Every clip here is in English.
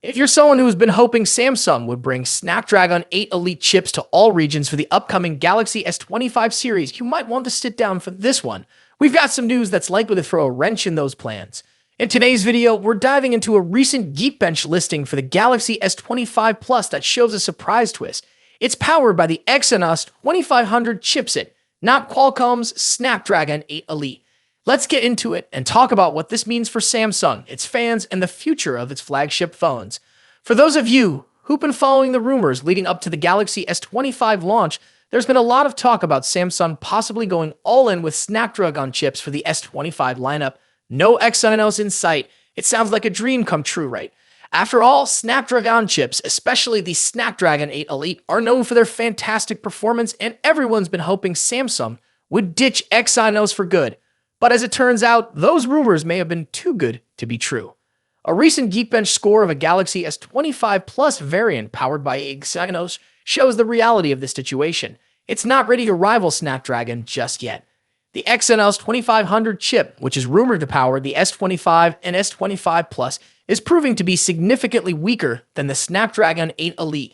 If you're someone who's been hoping Samsung would bring Snapdragon 8 Elite chips to all regions for the upcoming Galaxy S25 series, you might want to sit down for this one. We've got some news that's likely to throw a wrench in those plans. In today's video, we're diving into a recent Geekbench listing for the Galaxy S25 Plus that shows a surprise twist. It's powered by the Exynos 2500 chipset, not Qualcomm's Snapdragon 8 Elite. Let's get into it and talk about what this means for Samsung, its fans, and the future of its flagship phones. For those of you who've been following the rumors leading up to the Galaxy S25 launch, there's been a lot of talk about Samsung possibly going all in with Snapdragon chips for the S25 lineup. No Exynos in sight. It sounds like a dream come true, right? After all, Snapdragon chips, especially the Snapdragon 8 Elite, are known for their fantastic performance, and everyone's been hoping Samsung would ditch Exynos for good. But as it turns out, those rumors may have been too good to be true. A recent Geekbench score of a Galaxy S25 Plus variant powered by Exynos shows the reality of this situation. It's not ready to rival Snapdragon just yet. The Exynos 2500 chip, which is rumored to power the S25 and S25 Plus, is proving to be significantly weaker than the Snapdragon 8 Elite.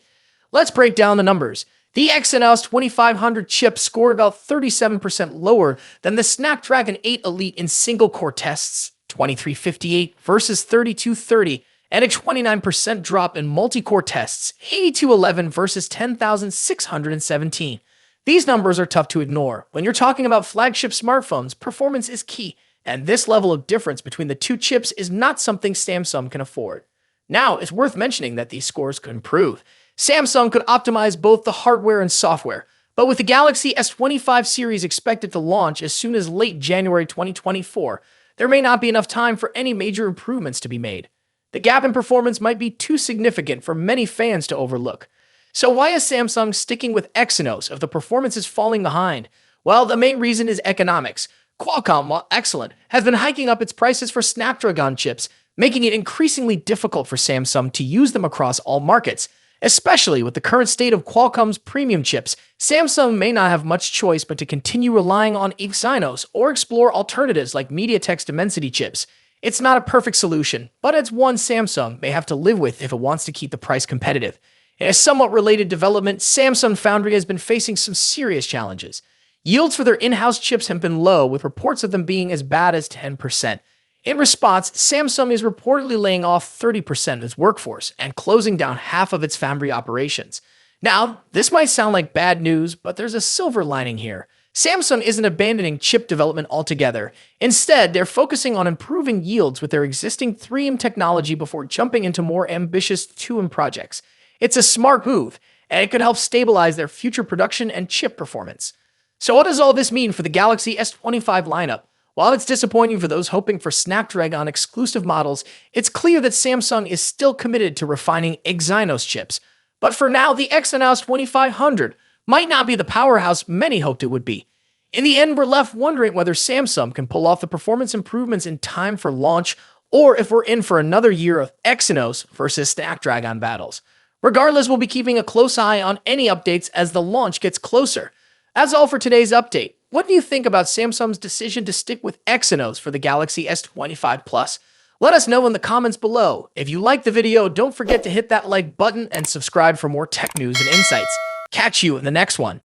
Let's break down the numbers. The Exynos 2500 chip scored about 37% lower than the Snapdragon 8 Elite in single-core tests, 2358 versus 3230, and a 29% drop in multi-core tests, 8211 versus 10,617. These numbers are tough to ignore. When you're talking about flagship smartphones, performance is key, and this level of difference between the two chips is not something Samsung can afford. Now, it's worth mentioning that these scores could improve. Samsung could optimize both the hardware and software, but with the Galaxy S25 series expected to launch as soon as late January 2024, there may not be enough time for any major improvements to be made. The gap in performance might be too significant for many fans to overlook. So why is Samsung sticking with Exynos if the performance is falling behind? Well, the main reason is economics. Qualcomm, while excellent, has been hiking up its prices for Snapdragon chips, making it increasingly difficult for Samsung to use them across all markets. Especially with the current state of Qualcomm's premium chips, Samsung may not have much choice but to continue relying on Exynos or explore alternatives like MediaTek's Dimensity chips. It's not a perfect solution, but it's one Samsung may have to live with if it wants to keep the price competitive. In a somewhat related development, Samsung Foundry has been facing some serious challenges. Yields for their in-house chips have been low, with reports of them being as bad as 10%. In response, Samsung is reportedly laying off 30% of its workforce and closing down half of its foundry operations. Now, this might sound like bad news, but there's a silver lining here. Samsung isn't abandoning chip development altogether. Instead, they're focusing on improving yields with their existing 3M technology before jumping into more ambitious 2M projects. It's a smart move, and it could help stabilize their future production and chip performance. So what does all this mean for the Galaxy S25 lineup? While it's disappointing for those hoping for Snapdragon exclusive models, it's clear that Samsung is still committed to refining Exynos chips. But for now, the Exynos 2500 might not be the powerhouse many hoped it would be. In the end, we're left wondering whether Samsung can pull off the performance improvements in time for launch, or if we're in for another year of Exynos versus Snapdragon battles. Regardless, we'll be keeping a close eye on any updates as the launch gets closer. That's all for today's update. What do you think about Samsung's decision to stick with Exynos for the Galaxy S25 Plus? Let us know in the comments below. If you liked the video, don't forget to hit that like button and subscribe for more tech news and insights. Catch you in the next one.